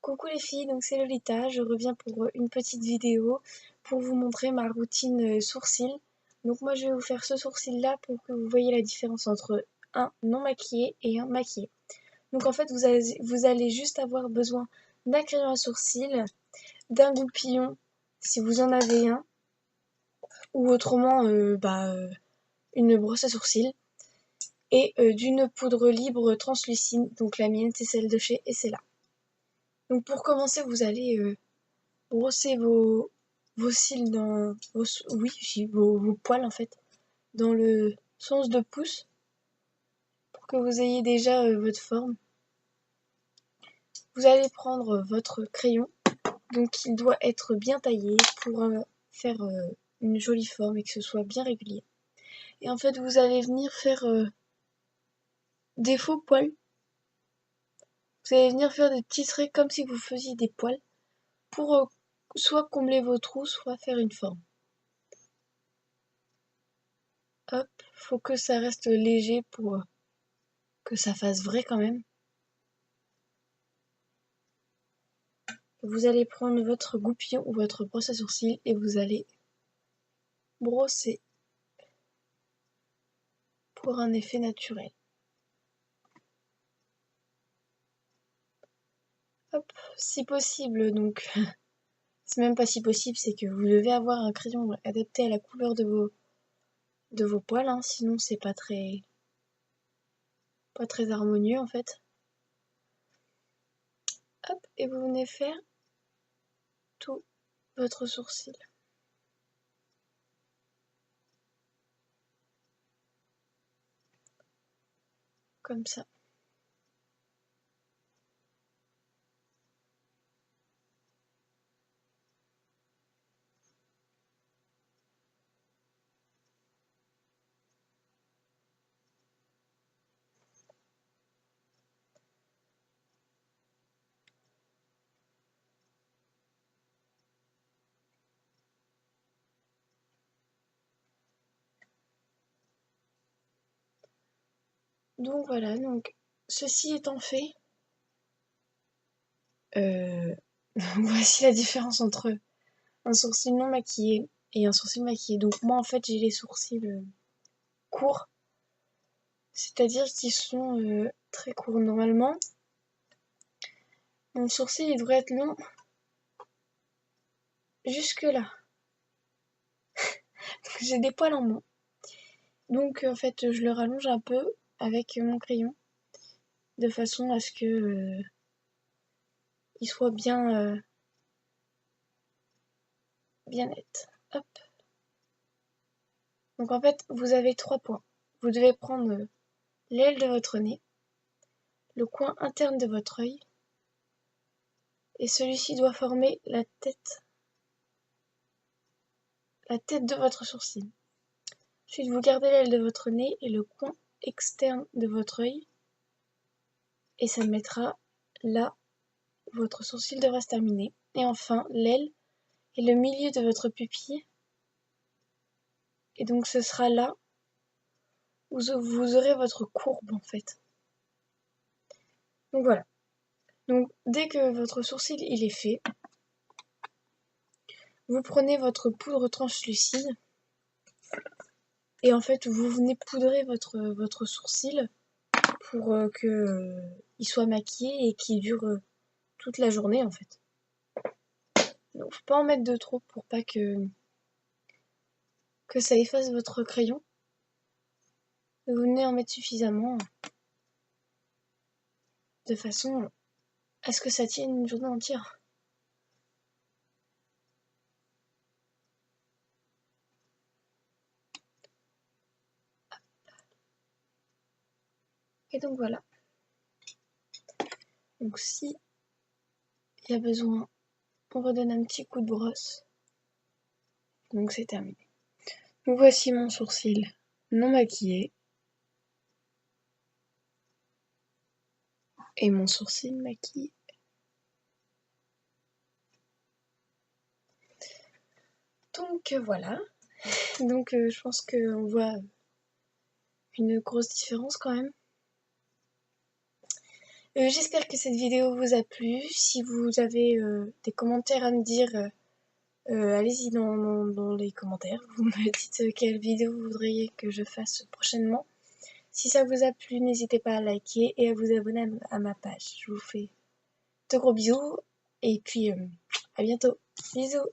Coucou les filles, donc c'est Lolita, je reviens pour une petite vidéo pour vous montrer ma routine sourcils. Donc moi je vais vous faire ce sourcil là pour que vous voyez la différence entre un non maquillé et un maquillé. Donc en fait vous allez juste avoir besoin d'un crayon à sourcils, d'un goupillon si vous en avez un, ou autrement une brosse à sourcils, et d'une poudre libre translucide, donc la mienne c'est celle de chez Essela. Donc pour commencer, vous allez brosser vos cils dans vos poils en fait, dans le sens de pouce, pour que vous ayez déjà votre forme. Vous allez prendre votre crayon, donc il doit être bien taillé pour faire une jolie forme et que ce soit bien régulier. Et en fait, vous allez venir faire des faux poils. Vous allez venir faire des petits traits comme si vous faisiez des poils pour soit combler vos trous, soit faire une forme. Hop, faut que ça reste léger pour que ça fasse vrai quand même. Vous allez prendre votre goupillon ou votre brosse à sourcils et vous allez brosser pour un effet naturel. Hop, si possible, donc c'est même pas si possible, c'est que vous devez avoir un crayon adapté à la couleur de vos poils, hein, sinon c'est pas très harmonieux en fait. Hop, et vous venez faire tout votre sourcil. Comme ça. Donc voilà, donc ceci étant fait, voici la différence entre un sourcil non maquillé et un sourcil maquillé. Donc moi en fait j'ai les sourcils courts, c'est-à-dire qu'ils sont très courts. Normalement, mon sourcil il devrait être long jusque là. J'ai des poils en moins. Donc en fait je le rallonge un peu avec mon crayon, de façon à ce que il soit bien net. Hop. Donc en fait vous avez 3 points. Vous devez prendre l'aile de votre nez, le coin interne de votre œil, et celui-ci doit former la tête de votre sourcil. Ensuite, vous gardez l'aile de votre nez et le coin externe de votre œil, et ça mettra là où votre sourcil devrait se terminer. Et enfin, l'aile et le milieu de votre pupille, et donc ce sera là où vous aurez votre courbe en fait. Donc voilà. Donc dès que votre sourcil il est fait, vous prenez votre poudre translucide et en fait vous venez poudrer votre sourcil pour qu'il soit maquillé et qu'il dure toute la journée en fait. Donc faut pas en mettre de trop pour pas que ça efface votre crayon. Vous venez en mettre suffisamment de façon à ce que ça tienne une journée entière. Et donc voilà. Donc si il y a besoin, on redonne un petit coup de brosse. Donc c'est terminé. Donc voici mon sourcil non maquillé. Et mon sourcil maquillé. Donc voilà. Donc je pense qu'on voit une grosse différence quand même. J'espère que cette vidéo vous a plu. Si vous avez des commentaires à me dire, allez-y dans les commentaires. Vous me dites quelle vidéo vous voudriez que je fasse prochainement. Si ça vous a plu, n'hésitez pas à liker et à vous abonner à ma page. Je vous fais de gros bisous et puis à bientôt. Bisous.